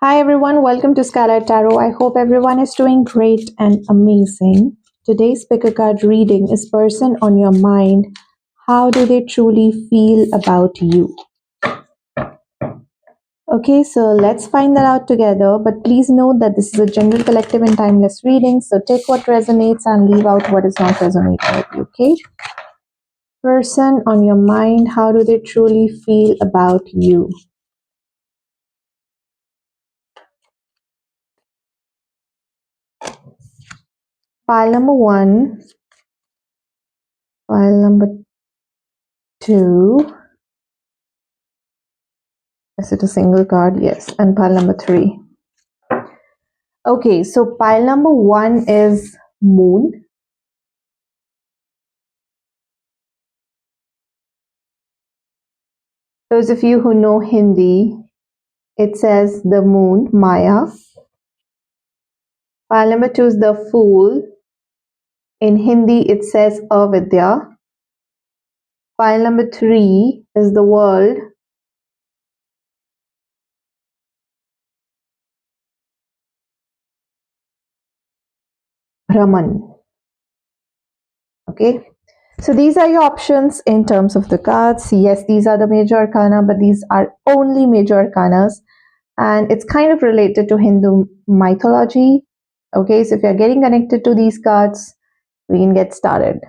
Hi everyone, welcome to Skylight Tarot. I hope everyone is doing great and amazing. Today's pick a card reading is person on your mind. How do they truly feel about you? Okay, so let's find that out together. But please note that this is a general, collective, and timeless reading. So take what resonates and leave out what is not resonating with you. Okay? Person on your mind. How do they truly feel about you? Pile number one. Pile number two. Is it a single card? Yes. And pile number three. Okay, so pile number one is moon. Those of you who know Hindi, it says the moon, Maya. Pile number two is the fool. In Hindi, it says avidya. Pile number three is the world. Brahman. Okay, so these are your options in terms of the cards. Yes, these are the major arcana, but these are only major arcanas, and it's kind of related to Hindu mythology. Okay, so if you're getting connected to these cards, we can get started.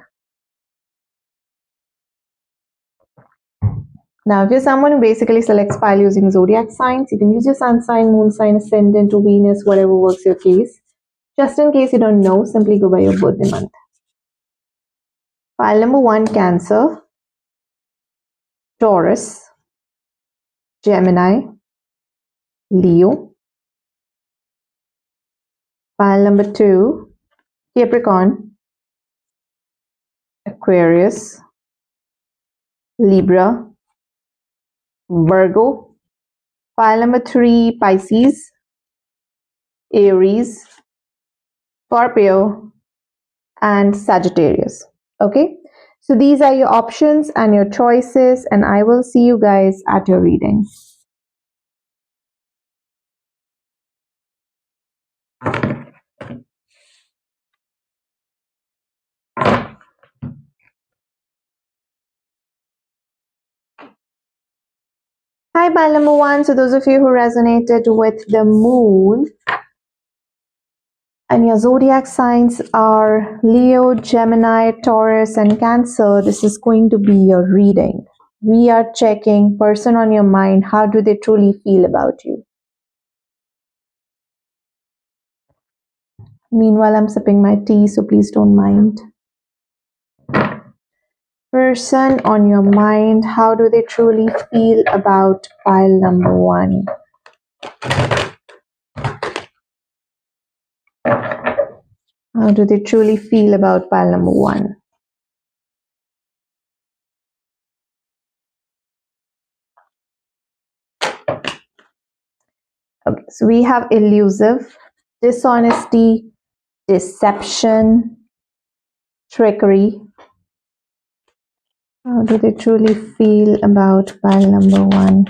Now, if you're someone who basically selects pile using zodiac signs, you can use your sun sign, moon sign, ascendant to Venus, whatever works your case. Just in case you don't know, simply go by your birthday month. Pile number one, Cancer, Taurus, Gemini, Leo. Pile number two, Capricorn, Aquarius, Libra, Virgo. Pile number three, Pisces, Aries, Scorpio, and Sagittarius. Okay, so these are your options and your choices, and I will see you guys at your reading. Hi, pile number one. So those of you who resonated with the moon and your zodiac signs are Leo, Gemini, Taurus, and Cancer, this is going to be your reading. We are checking person on your mind. How do they truly feel about you? Meanwhile, I'm sipping my tea, so please don't mind. Person on your mind, how do they truly feel about pile number one? How do they truly feel about pile number one? Okay, so we have elusive, dishonesty, deception, trickery. How do they truly feel about pile number one?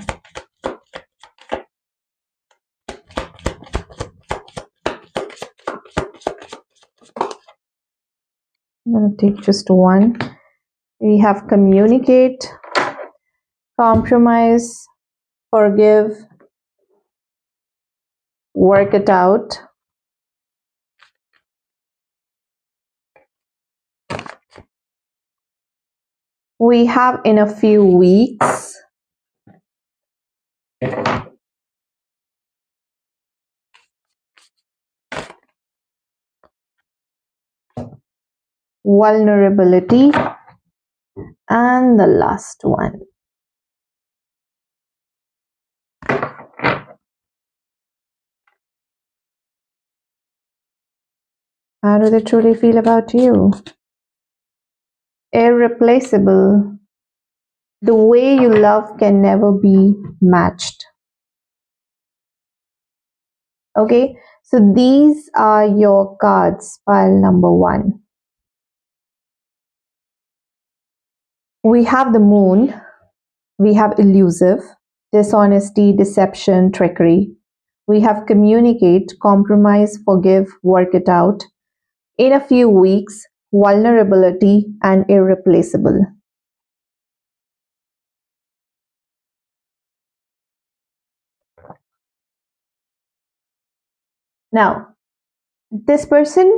I'm going to take just one. We have communicate, compromise, forgive, work it out. We have in a few weeks. Vulnerability. And the last one. How do they truly feel about you? Irreplaceable. The way you love can never be matched. Okay, so these are your cards, pile number one. We have the moon, we have elusive, dishonesty, deception, trickery. We have communicate, compromise, forgive, work it out. In a few weeks, vulnerability, and irreplaceable. Now, this person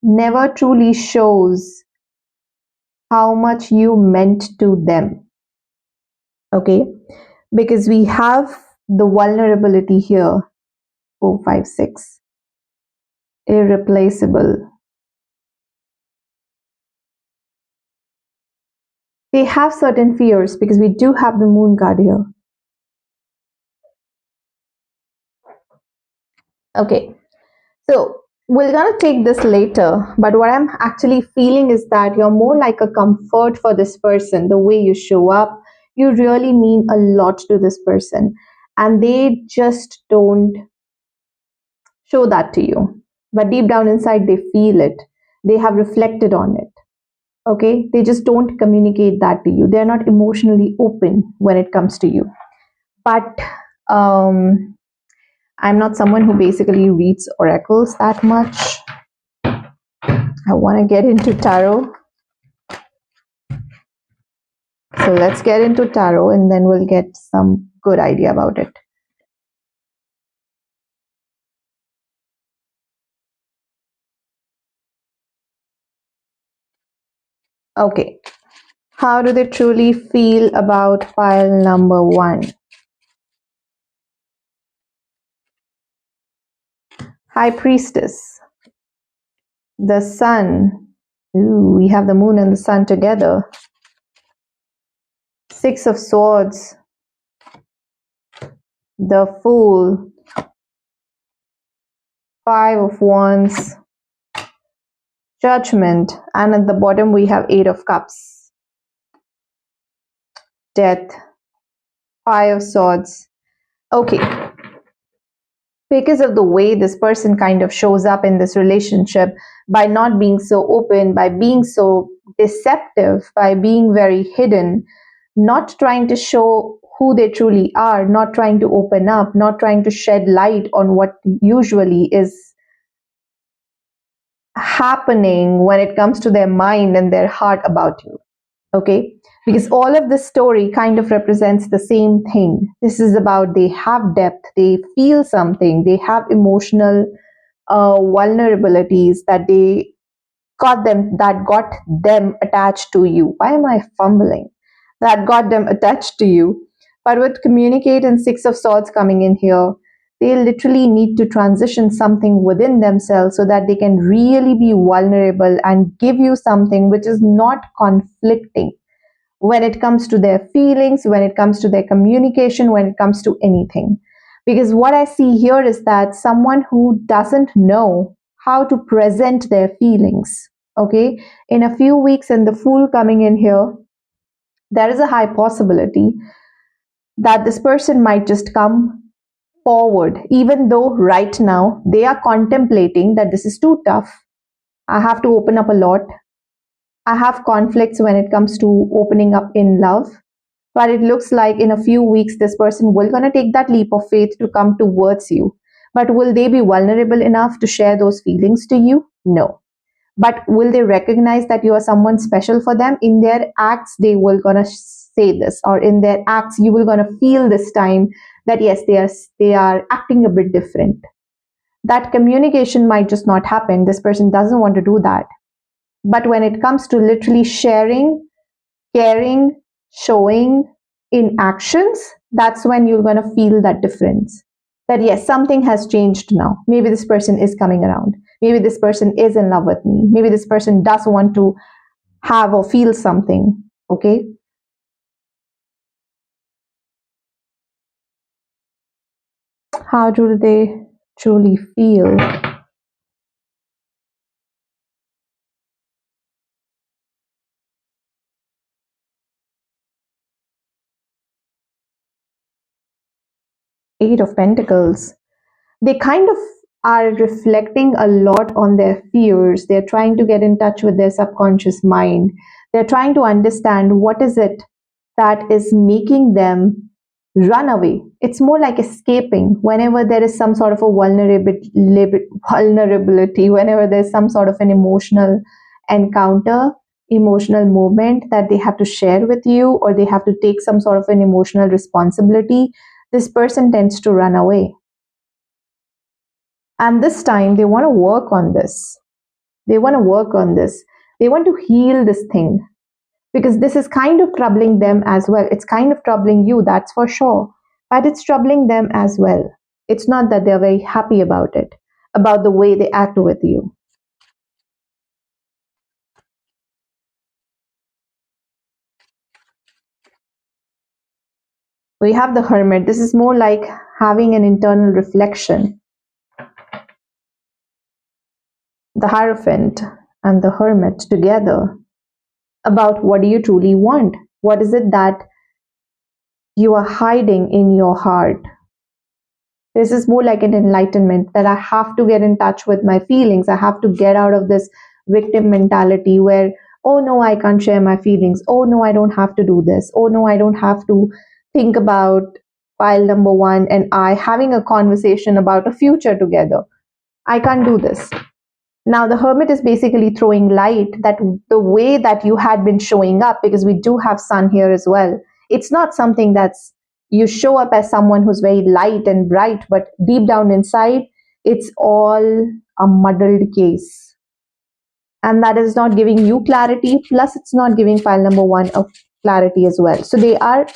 never truly shows how much you meant to them. Okay, because we have the vulnerability here. 456, irreplaceable. They have certain fears because we do have the moon card here. Okay, so we're gonna take this later, but what I'm actually feeling is that you're more like a comfort for this person. The way you show up, you really mean a lot to this person, and they just don't show that to you. But deep down inside, they feel it. They have reflected on it. Okay, they just don't communicate that to you. They're not emotionally open when it comes to you. But um, I'm not someone who basically reads oracles that much. I want to get into tarot. So let's get into tarot and then we'll get some good idea about it. Okay. How do they truly feel about pile number one? High Priestess. The Sun. Ooh, we have the moon and the sun together. Six of Swords. The Fool. Five of Wands. Judgment. And at the bottom we have Eight of Cups. Death. Five of Swords. Okay, because of the way this person kind of shows up in this relationship, by not being so open, by being so deceptive, by being very hidden, not trying to show who they truly are, not trying to open up, not trying to shed light on what usually is happening when it comes to their mind and their heart about you. Okay, because all of this story kind of represents the same thing. This is about they have depth, they feel something, they have emotional vulnerabilities that got them attached to you. Why am I fumbling? That got them attached to you. But with communicate and Six of Swords coming in here, they literally need to transition something within themselves so that they can really be vulnerable and give you something which is not conflicting when it comes to their feelings, when it comes to their communication, when it comes to anything. Because what I see here is that someone who doesn't know how to present their feelings, okay, in a few weeks, and the Fool coming in here, there is a high possibility that this person might just come forward, even though right now they are contemplating that this is too tough. I have to open up a lot. I have conflicts when it comes to opening up in love. But it looks like in a few weeks, this person will gonna take that leap of faith to come towards you. But will they be vulnerable enough to share those feelings to you? No. But will they recognize that you are someone special for them? In their acts, they will gonna say this, or in their acts, you will gonna feel this time that yes, they are acting a bit different. That communication might just not happen. This person doesn't want to do that. But when it comes to literally sharing, caring, showing in actions, that's when you're going to feel that difference. That yes, something has changed now. Maybe this person is coming around. Maybe this person is in love with me. Maybe this person does want to have or feel something. Okay. How do they truly feel? Eight of Pentacles. They kind of are reflecting a lot on their fears. They're trying to get in touch with their subconscious mind. They're trying to understand what is it that is making them run away. It's more like escaping whenever there is some sort of a vulnerability, whenever there's some sort of an emotional encounter, emotional moment that they have to share with you, or they have to take some sort of an emotional responsibility. This person tends to run away. And this time they want to work on this. They want to work on this. They want to heal this thing, because this is kind of troubling them as well. It's kind of troubling you, that's for sure. But it's troubling them as well. It's not that they're very happy about it, about the way they act with you. We have the hermit. This is more like having an internal reflection. The hierophant and the hermit together, about what do you truly want? What is it that you are hiding in your heart? This is more like an enlightenment, that I have to get in touch with my feelings. I have to get out of this victim mentality where, oh no, I can't share my feelings. Oh no, I don't have to do this. Oh no, I don't have to think about file number one and I having a conversation about a future together. I can't do this. Now, the hermit is basically throwing light that the way that you had been showing up, because we do have sun here as well. It's not something that's you show up as someone who's very light and bright, but deep down inside, it's all a muddled case. And that is not giving you clarity, plus, it's not giving file number one of clarity as well. So, they are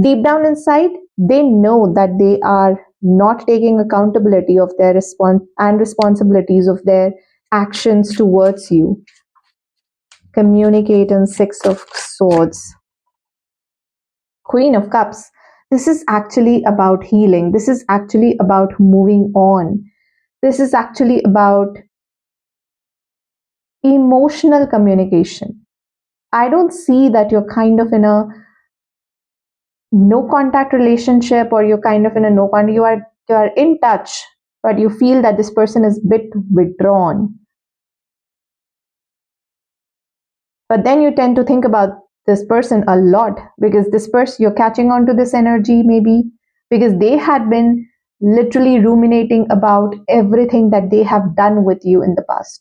deep down inside, they know that they are not taking accountability of their response and responsibilities of their actions towards you. Communicate, and Six of Swords. Queen of Cups. This is actually about healing. This is actually about moving on. This is actually about emotional communication. I don't see that you're kind of in a no contact relationship, or you're kind of in a no contact, you are in touch, but you feel that this person is a bit withdrawn. But then you tend to think about this person a lot, because this person, you're catching on to this energy maybe because they had been literally ruminating about everything that they have done with you in the past.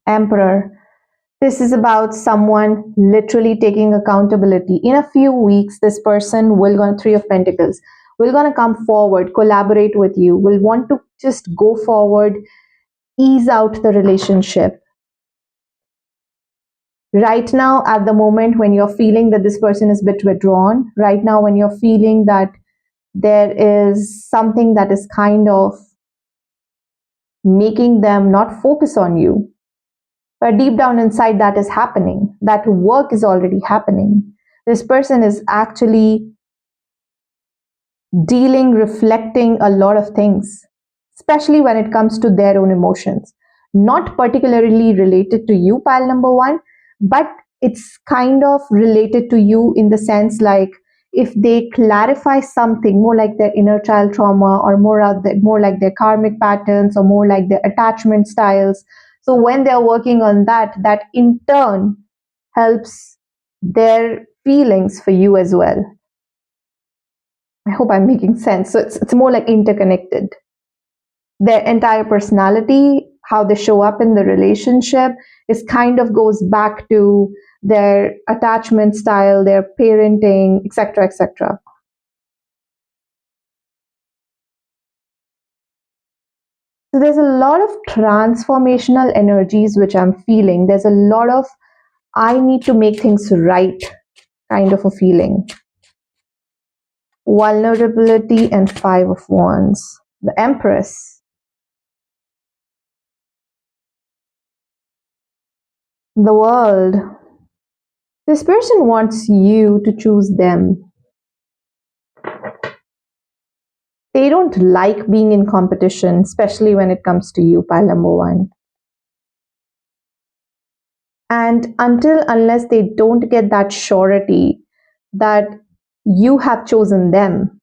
Emperor. This is about someone literally taking accountability. In a few weeks, this person will go, Three of Pentacles, will gonna come forward, collaborate with you, will want to just go forward, ease out the relationship. Right now, at the moment when you're feeling that this person is a bit withdrawn, right now when you're feeling that there is something that is kind of making them not focus on you, but deep down inside that is happening, that work is already happening. This person is actually dealing, reflecting a lot of things, especially when it comes to their own emotions. Not particularly related to you, pile number one, but it's kind of related to you in the sense like if they clarify something more like their inner child trauma, or more like their karmic patterns, or more like their attachment styles. So when they're working on that, that in turn helps their feelings for you as well. I hope I'm making sense. So it's more like interconnected. Their entire personality, how they show up in the relationship, is kind of goes back to their attachment style, their parenting, etc., etc. So there's a lot of transformational energies which I'm feeling. There's a lot of I need to make things right kind of a feeling. Vulnerability and Five of Wands. The Empress. The World. This person wants you to choose them. They don't like being in competition, especially when it comes to you, pile number one. And unless they don't get that surety that you have chosen them,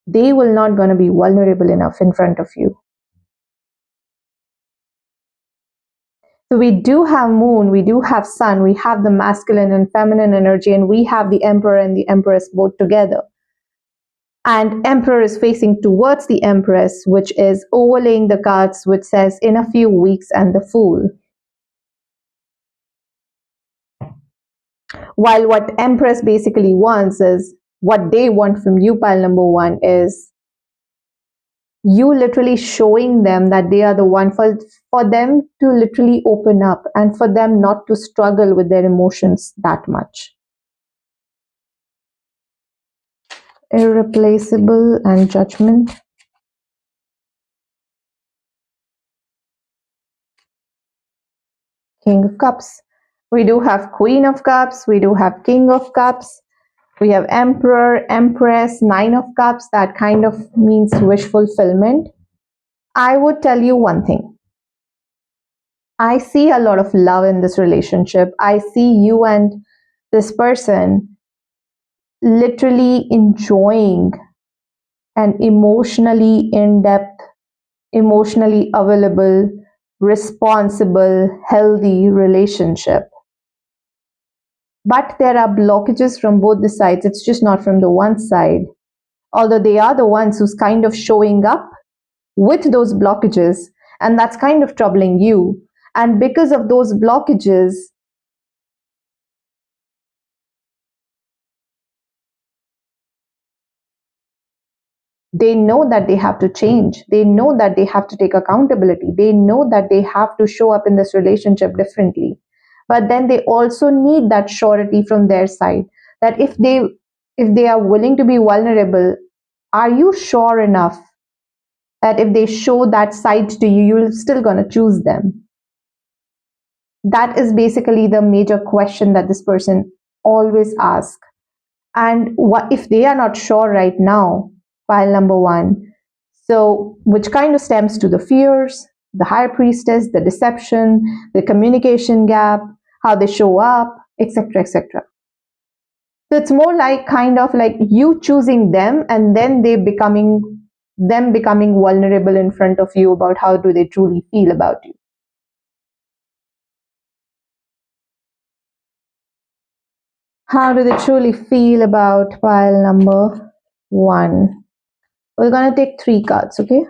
they will not going to be vulnerable enough in front of you. So we do have moon, we do have sun, we have the masculine and feminine energy, and we have the emperor and the empress both together. And emperor is facing towards the empress, which is overlaying the cards, which says in a few weeks, and the fool. While what empress basically wants is, what they want from you, pile number one, is you literally showing them that they are the one, for them to literally open up and for them not to struggle with their emotions that much. Irreplaceable and judgment. King of Cups. We do have Queen of Cups, we do have King of Cups, we have Emperor, Empress, Nine of Cups. That kind of means wish fulfillment. I would tell you one thing. I see a lot of love in this relationship. I see you and this person literally enjoying an emotionally in-depth, emotionally available, responsible, healthy relationship. But there are blockages from both the sides. It's just not from the one side. Although they are the ones who's kind of showing up with those blockages, and that's kind of troubling you. And because of those blockages, they know that they have to change. They know that they have to take accountability. They know that they have to show up in this relationship differently. But then they also need that surety from their side, that if they are willing to be vulnerable, are you sure enough that if they show that side to you, you're still going to choose them? That is basically the major question that this person always asks. And what if they are not sure right now? Pile number one. So, which kind of stems to the fears, the high priestess, the deception, the communication gap, how they show up, etc., etc. So it's more like kind of like you choosing them and then them becoming vulnerable in front of you about how do they truly feel about you. How do they truly feel about pile number one? We're going to take 3 cards, okay?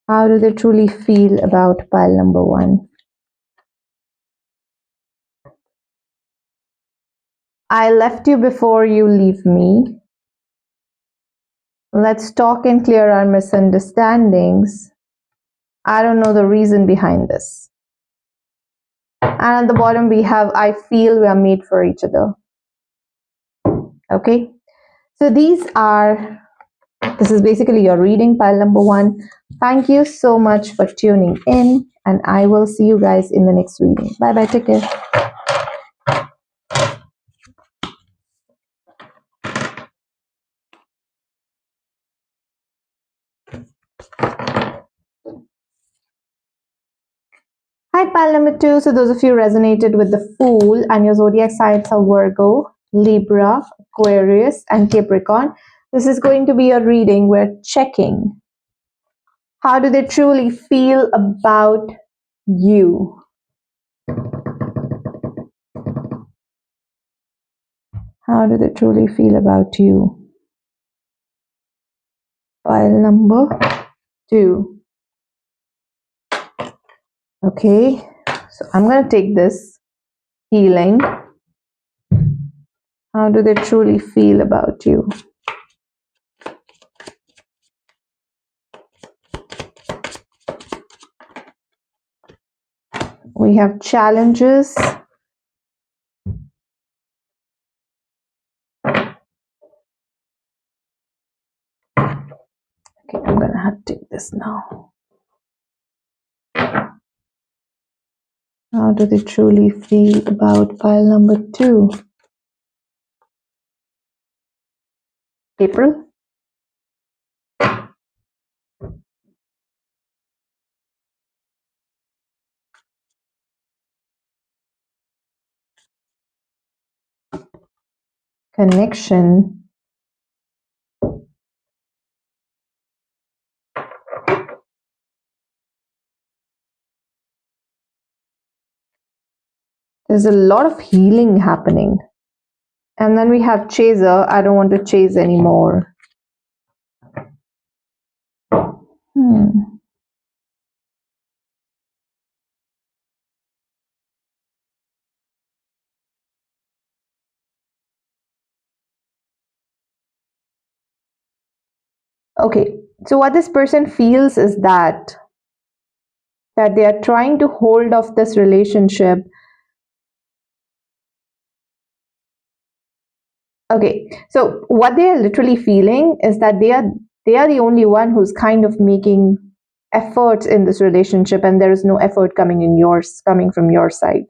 How do they truly feel about pile number one? I left you before you leave me. Let's talk and clear our misunderstandings. I don't know the reason behind this. And at the bottom we have, I feel we are made for each other. Okay? So this is basically your reading, pile number one. Thank you so much for tuning in, and I will see you guys in the next reading. Bye bye, take care. Hi, pile number two. So those of you resonated with the Fool and your zodiac signs are Virgo, Libra, Aquarius, and Capricorn. This is going to be a reading. We're checking. How do they truly feel about you? How do they truly feel about you? Pile number two. Okay, so I'm going to take this healing. How do they truly feel about you? We have challenges. Okay, I'm going to have to take this now. How do they truly feel about pile number two? April. Connection. There's a lot of healing happening. And then we have chaser. I don't want to chase anymore. Okay, so what this person feels is that they are trying to hold off this relationship. Okay, so what they are literally feeling is that they are the only one who's kind of making efforts in this relationship, and there is no effort coming from your side.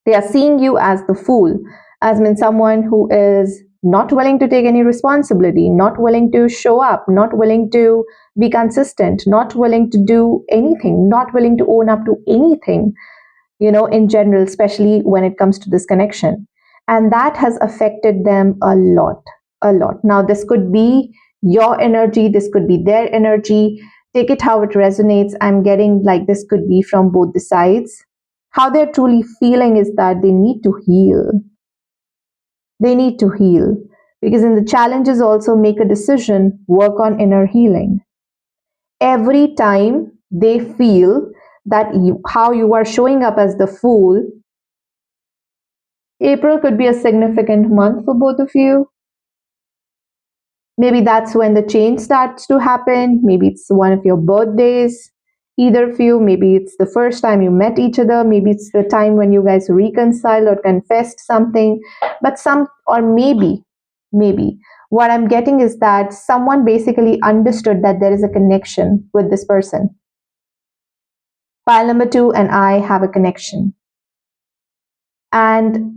They are seeing you as the fool, as in someone who is not willing to take any responsibility, not willing to show up, not willing to be consistent, not willing to do anything, not willing to own up to anything, in general, especially when it comes to this connection. And that has affected them a lot, a lot. Now, this could be your energy, this could be their energy. Take it how it resonates. I'm getting like this could be from both the sides. How they're truly feeling is that they need to heal. They need to heal. Because in the challenges, also make a decision, work on inner healing. Every time they feel that how you are showing up as the fool, April could be a significant month for both of you. Maybe that's when the change starts to happen. Maybe it's one of your birthdays, either of you. Maybe it's the first time you met each other. Maybe it's the time when you guys reconciled or confessed something. Or maybe. What I'm getting is that someone basically understood that there is a connection with this person. Pile number 2 and I have a connection. And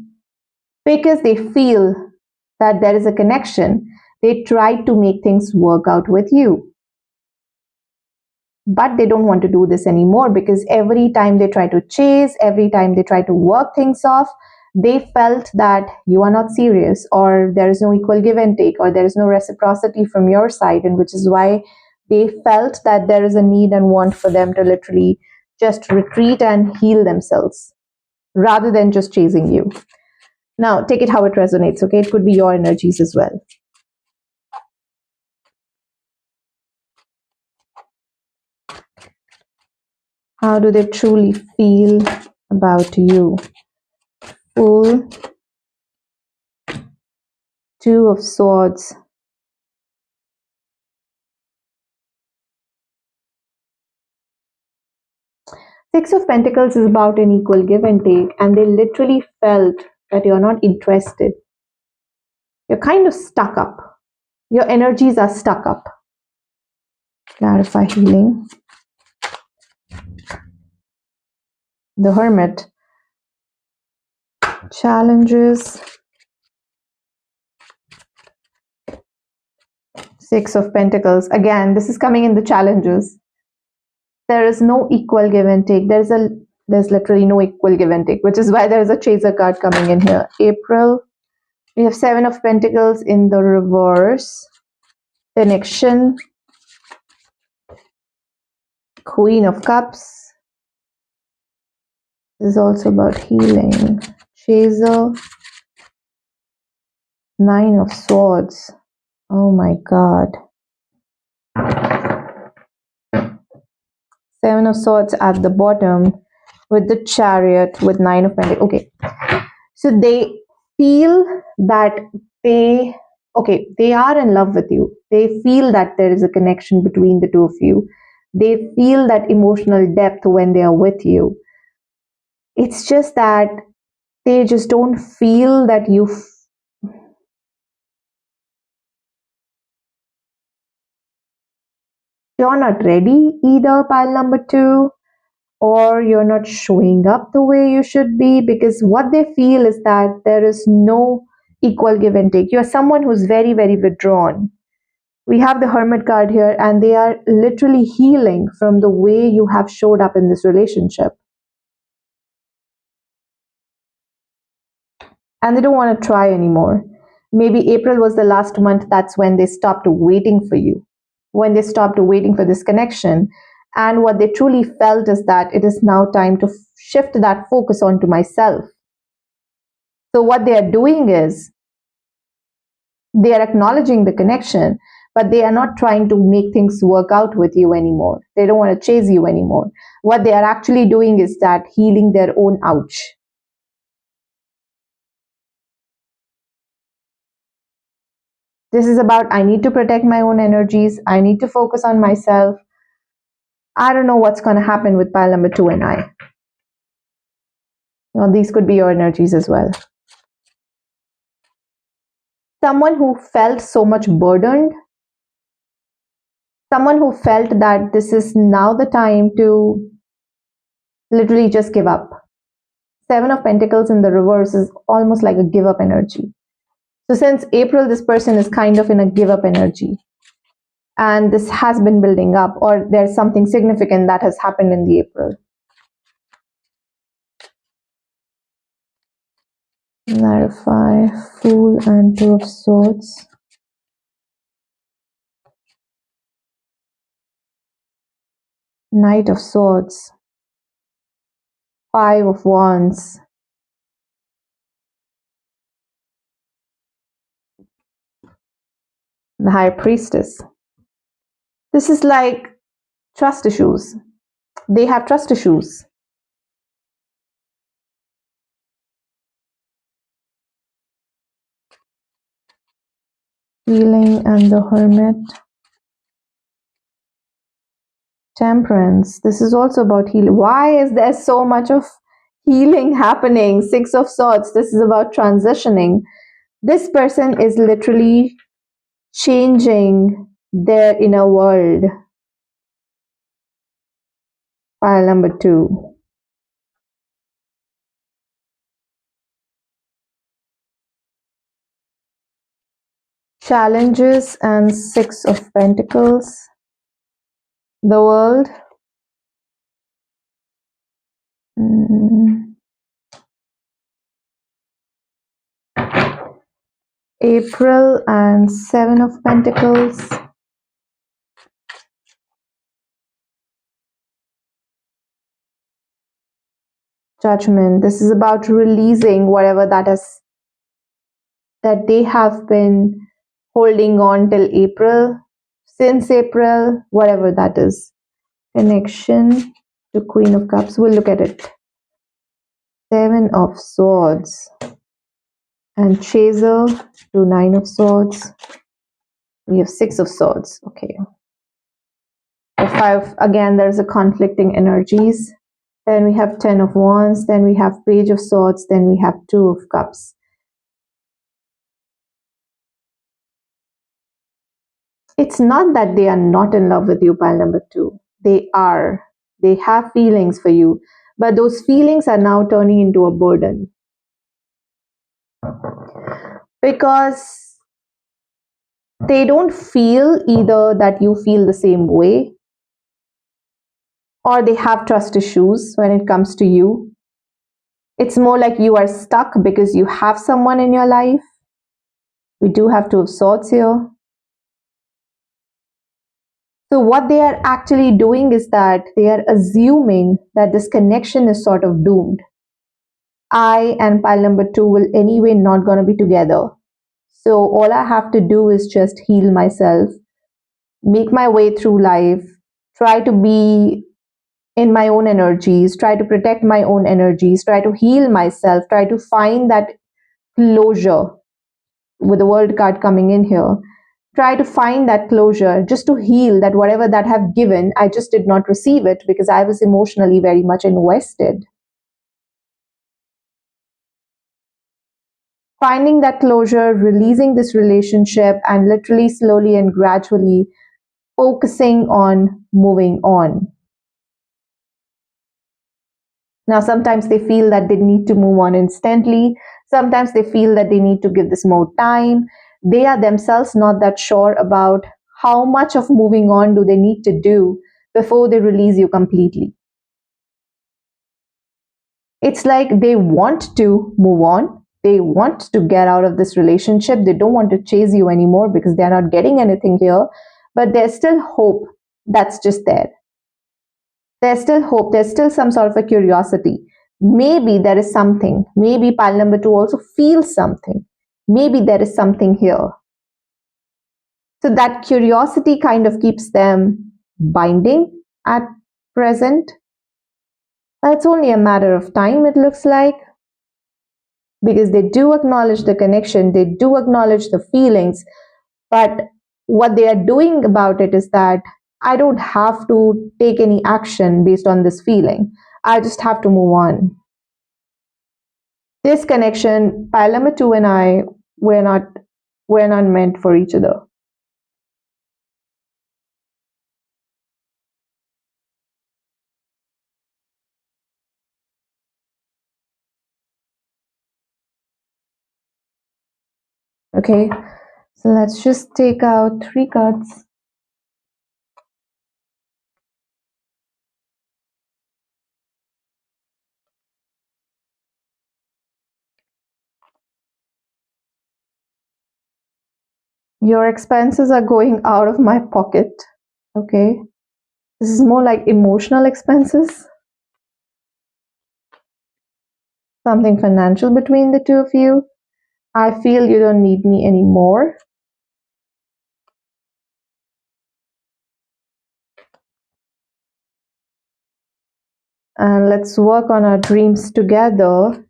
because they feel that there is a connection, they try to make things work out with you. But they don't want to do this anymore because every time they try to chase, every time they try to work things off, they felt that you are not serious, or there is no equal give and take, or there is no reciprocity from your side, and which is why they felt that there is a need and want for them to literally just retreat and heal themselves rather than just chasing you. Now, take it how it resonates, okay? It could be your energies as well. How do they truly feel about you? Fool, 2 of Swords, Six of Pentacles is about an equal give and take, and they literally felt that you're not interested. You're kind of stuck up. Your energies are stuck up. Clarify healing. The Hermit. Challenges. 6 of Pentacles. Again, this is coming in the challenges. There is no equal give and take. There's literally no equal give and take, which is why there is a chaser card coming in here. April. We have 7 of Pentacles in the reverse. Connection. Queen of Cups. This is also about healing. Chaser. 9 of Swords. Oh my God. 7 of Swords at the bottom with the Chariot with 9 of Pentacles. Okay. So they feel that they are in love with you. They feel that there is a connection between the two of you. They feel that emotional depth when they are with you. It's just that they just don't feel that you're not ready either, pile number 2, or you're not showing up the way you should be, because what they feel is that there is no equal give and take. You're someone who's very, very withdrawn. We have the Hermit card here, and they are literally healing from the way you have showed up in this relationship. And they don't want to try anymore. Maybe April was the last month. That's when they stopped waiting for you, when they stopped waiting for this connection. And what they truly felt is that it is now time to shift that focus onto myself. So, what they are doing is they are acknowledging the connection, but they are not trying to make things work out with you anymore. They don't want to chase you anymore. What they are actually doing is that healing their own ouch. This is about I need to protect my own energies, I need to focus on myself. I don't know what's going to happen with pile number 2 and I. Well, these could be your energies as well. Someone who felt so much burdened, someone who felt that this is now the time to literally just give up. Seven of Pentacles in the reverse is almost like a give up energy. So since April, this person is kind of in a give up energy. And this has been building up, or there's something significant that has happened in the April. Clarify, Fool and Two of Swords. Knight of Swords. Five of Wands. The High Priestess. This is like trust issues. They have trust issues. Healing and the Hermit. Temperance. This is also about healing. Why is there so much of healing happening? Six of Swords. This is about transitioning. This person is literally changing their inner world. Pile number 2. Challenges and Six of Pentacles. The World. April and Seven of Pentacles. Judgment. This is about releasing whatever that they have been holding on till April, since April, whatever that is. Connection to Queen of Cups. We'll look at it. Seven of Swords and Chaser to Nine of Swords. We have Six of Swords. Okay. The Five, again, there's a conflicting energies. Then we have Ten of Wands. Then we have Page of Swords. Then we have Two of Cups. It's not that they are not in love with you, pile number 2. They are. They have feelings for you. But those feelings are now turning into a burden. Because they don't feel either that you feel the same way, or they have trust issues when it comes to you. It's more like you are stuck because you have someone in your life. We do have Two of Swords here. So what they are actually doing is that they are assuming that this connection is sort of doomed. I and pile number 2 will anyway not going to be together. So all I have to do is just heal myself, make my way through life, try to be in my own energies, try to protect my own energies, try to heal myself, try to find that closure with the World card coming in here. Try to find that closure just to heal that whatever that I've given, I just did not receive it because I was emotionally very much invested. Finding that closure, releasing this relationship, and literally slowly and gradually focusing on moving on. Now, sometimes they feel that they need to move on instantly. Sometimes they feel that they need to give this more time. They are themselves not that sure about how much of moving on do they need to do before they release you completely. It's like they want to move on. They want to get out of this relationship. They don't want to chase you anymore because they're not getting anything here. But there's still hope that's just there. There's still hope, there's still some sort of a curiosity. Maybe there is something. Maybe pile number two also feels something. Maybe there is something here. So that curiosity kind of keeps them binding at present. It's only a matter of time, it looks like, because they do acknowledge the connection, they do acknowledge the feelings, but what they are doing about it is that I don't have to take any action based on this feeling. I just have to move on. This connection, pile number two and I, we're not we're not meant for each other. Okay, so let's just take out three cards. Your expenses are going out of my pocket. Okay, this is more like emotional expenses, something financial between the two of you. I feel you don't need me anymore. And let's work on our dreams together.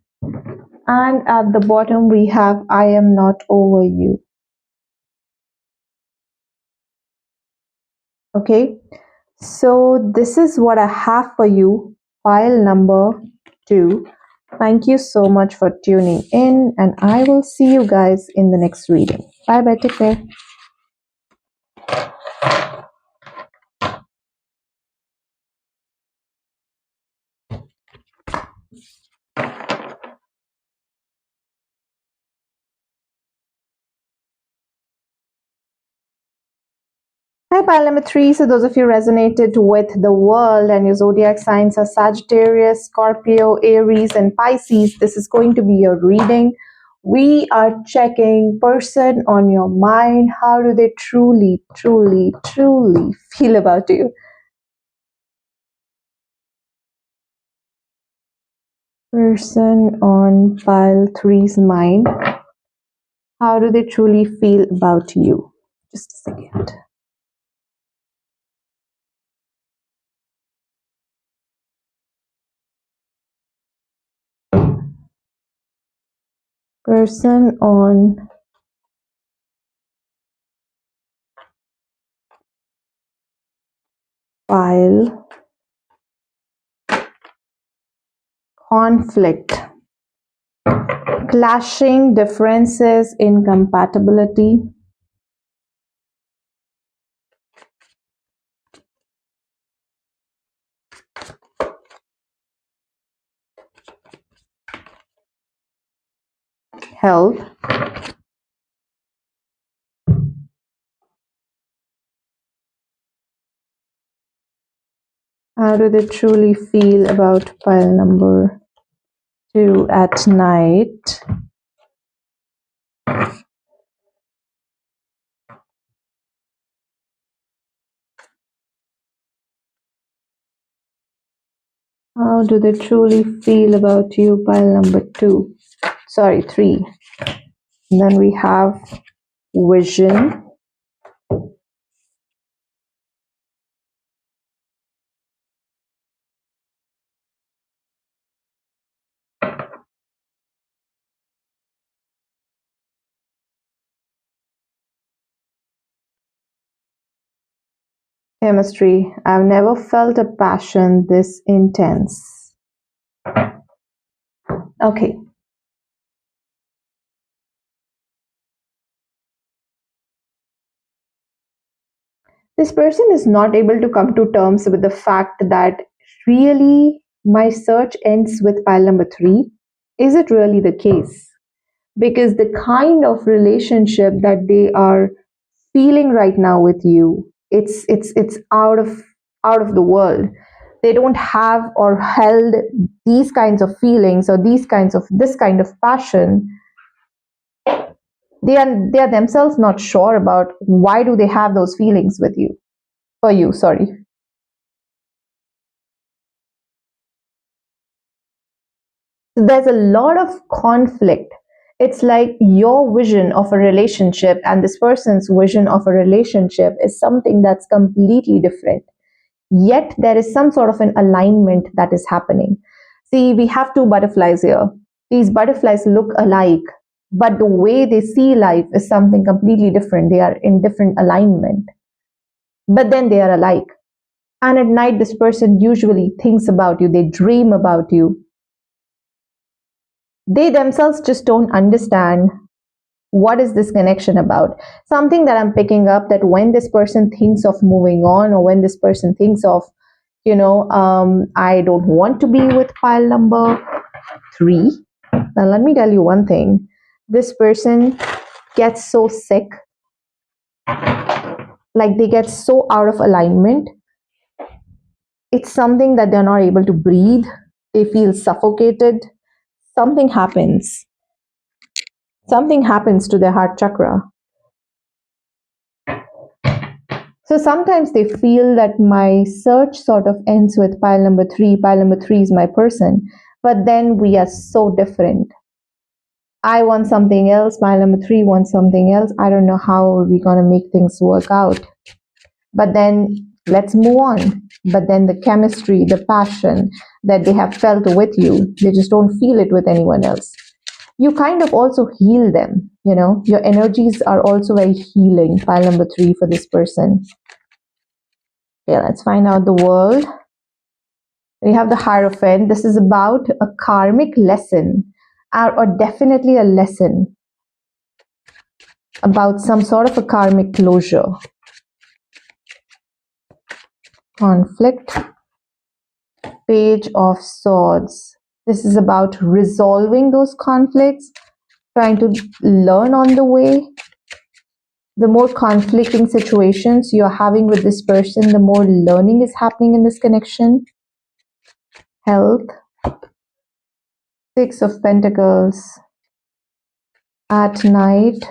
And at the bottom, we have I am not over you. Okay, so this is what I have for you, file number two. Thank you so much for tuning in, and I will see you guys in the next reading. Bye bye, take care. Hi, pile number three. So, those of you resonated with the world and your zodiac signs are Sagittarius, Scorpio, Aries, and Pisces, this is going to be your reading. We are checking person on your mind. How do they truly, truly, truly feel about you? Person on pile three's mind. How do they truly feel about you? Just a second. Person on pile conflict, clashing differences, incompatibility, health, how do they truly feel about pile number two at night? How do they truly feel about you, pile number two? Sorry, three. And then we have vision, chemistry. I've never felt a passion this intense. Okay. This person is not able to come to terms with the fact that really my search ends with pile number three. Is it really the case? Because the kind of relationship that they are feeling right now with you, it's out of the world. They don't have or held these kinds of feelings or these kinds of this kind of passion. They are themselves not sure about why do they have those feelings with you for you, sorry. So there's a lot of conflict. It's like your vision of a relationship and this person's vision of a relationship is something that's completely different. Yet there is some sort of an alignment that is happening. See, we have two butterflies here. These butterflies look alike, but the way they see life is something completely different. They are in different alignment, but then they are alike. And at night, this person usually thinks about you, they dream about you. They themselves just don't understand what is this connection about. Something that I'm picking up, that when this person thinks of moving on, or when this person thinks of, I don't want to be with pile number 3. Now let me tell you one thing, this person gets so sick, like they get so out of alignment. It's something that they're not able to breathe, they feel suffocated. Something happens something happens to their heart chakra. So sometimes they feel that my search sort of ends with pile number 3. Pile number 3 is my person, but then we are so different. I want something else, pile number 3 wants something else. I don't know how we're going to make things work out. But then let's move on. But then the chemistry, the passion that they have felt with you, they just don't feel it with anyone else. You kind of also heal them, your energies are also very healing. Pile number 3 for this person. Okay, let's find out the world. We have the Hierophant. This is about a karmic lesson, or definitely a lesson about some sort of a karmic closure. Conflict. Page of Swords. This is about resolving those conflicts, trying to learn on the way. The more conflicting situations you're having with this person, the more learning is happening in this connection. Health. 6 of Pentacles. At night.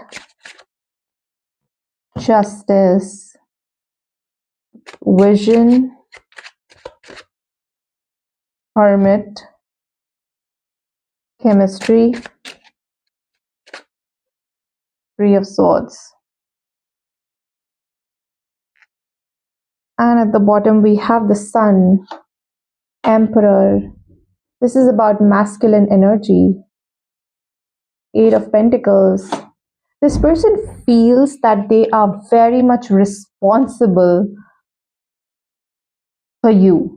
Justice. Vision. Hermit. Chemistry. 3 of Swords. And at the bottom we have the Sun. Emperor. This is about masculine energy. 8 of Pentacles. This person feels that they are very much responsible for you.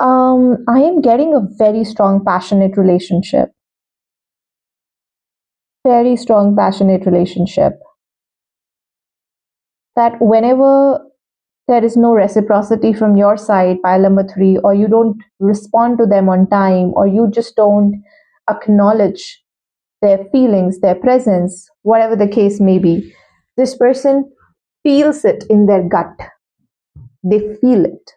I am getting a very strong, passionate relationship. Very strong, passionate relationship. That whenever there is no reciprocity from your side, pile number 3, or you don't respond to them on time, or you just don't acknowledge their feelings, their presence, whatever the case may be, this person feels it in their gut. They feel it.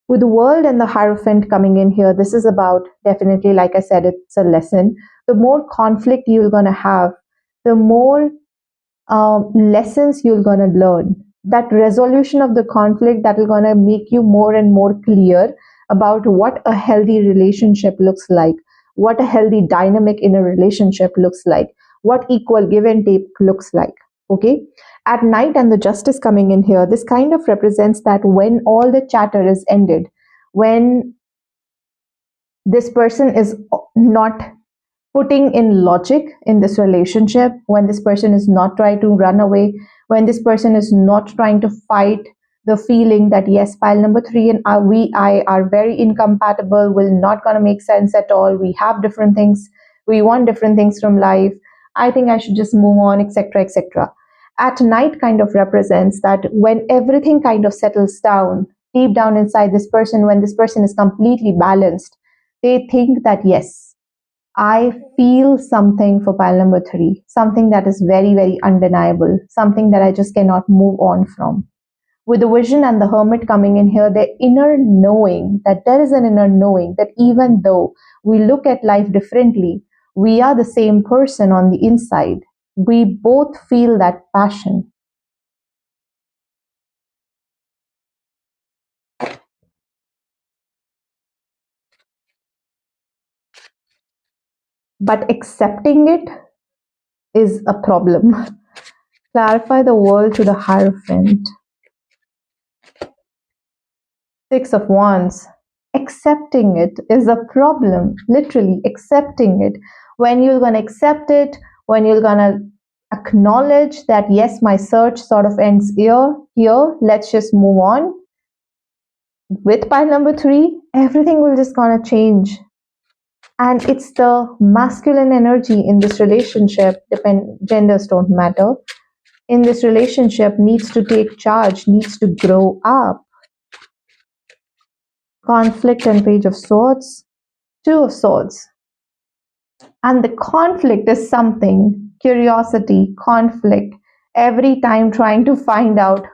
With the world and the Hierophant coming in here, this is about, definitely, like I said, it's a lesson. The more conflict you're going to have, the more lessons you're going to learn. That resolution of the conflict, that is going to make you more and more clear about what a healthy relationship looks like, what a healthy dynamic in a relationship looks like, what equal give and take looks like. Okay. At night and the Justice coming in here, this kind of represents that when all the chatter is ended, when this person is not putting in logic in this relationship, when this person is not trying to run away, when this person is not trying to fight the feeling that yes, pile number 3 and I are very incompatible, will not gonna make sense at all, we have different things, we want different things from life, I think I should just move on, etc., etc. At night kind of represents that when everything kind of settles down deep down inside this person, when this person is completely balanced, they think that yes, I feel something for pile number 3, something that is very, very undeniable, something that I just cannot move on from. With the Vision and the Hermit coming in here, the inner knowing, that there is an inner knowing that even though we look at life differently, we are the same person on the inside. We both feel that passion. But accepting it is a problem. Clarify the world to the Hierophant. Six of Wands. Accepting it is a problem. Literally accepting it. When you're gonna accept it, when you're gonna acknowledge that yes, my search sort of ends here, let's just move on. With pile number three, everything will just gonna change. And it's the masculine energy in this relationship, genders don't matter, in this relationship needs to take charge, needs to grow up. Conflict and Page of Swords, Two of Swords. And the conflict is something, curiosity, conflict, every time trying to find out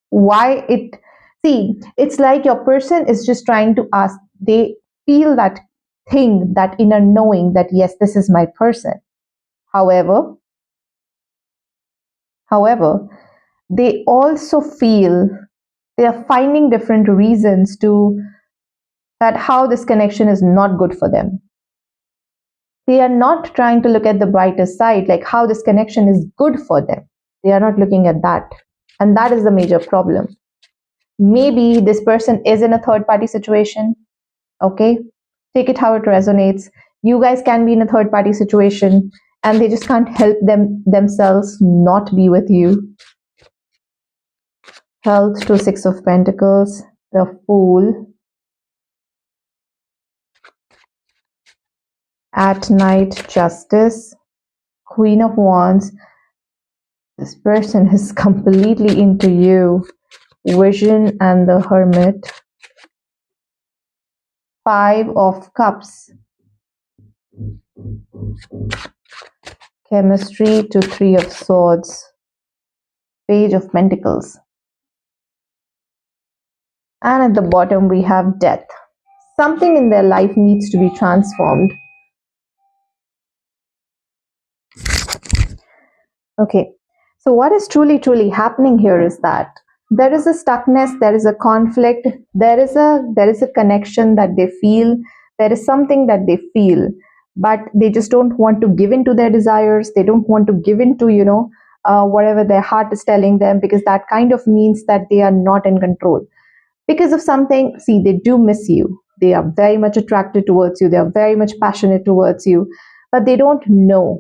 why it. See, it's like your person is just trying to ask, they feel that thing, that inner knowing that yes, this is my person. However, they also feel they are finding different reasons to that how this connection is not good for them. They are not trying to look at the brighter side, like how this connection is good for them. They are not looking at that. And that is the major problem. Maybe this person is in a third party situation. Okay, take it how it resonates. You guys can be in a third party situation and they just can't help themselves not be with you. Health to Six of Pentacles, the Fool. At Night, Justice, Queen of Wands. This person is completely into you. Vision and the Hermit. Five of Cups. Chemistry to Three of Swords. Page of Pentacles. And at the bottom we have Death. Something in their life needs to be transformed. Okay, so what is truly happening here is that there is a stuckness, there is a conflict, there is a connection that they feel, there is something that they feel, but they just don't want to give in to their desires. They don't want to give in to whatever their heart is telling them, because that kind of means that they are not in control. Because of something, see, they do miss you. They are very much attracted towards you. They are very much passionate towards you, but they don't know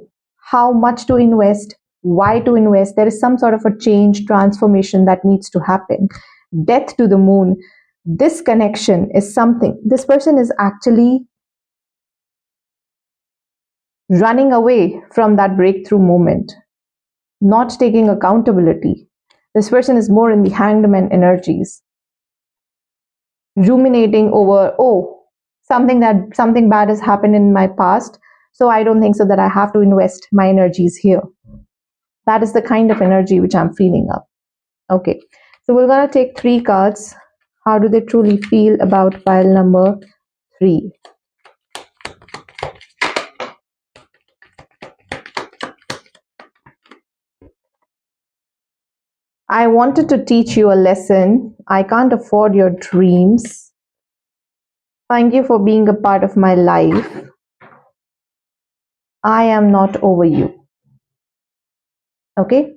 how much to invest, why to invest. There is some sort of a change, transformation that needs to happen. Death to the Moon. This connection is something. This person is actually running away from that breakthrough moment, not taking accountability. This person is more in the Hanged Man energies, ruminating over, oh, something bad has happened in my past, so I don't think so that I have to invest my energies here. That is the kind of energy which I'm feeling up. Okay, so we're going to take three cards. How do they truly feel about pile number 3? I wanted to teach you a lesson. I can't afford your dreams. Thank you for being a part of my life. I am not over you. Okay,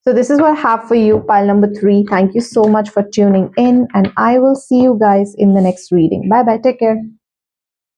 so this is what I have for you, pile number 3. Thank you so much for tuning in, and I will see you guys in the next reading. Bye bye, take care.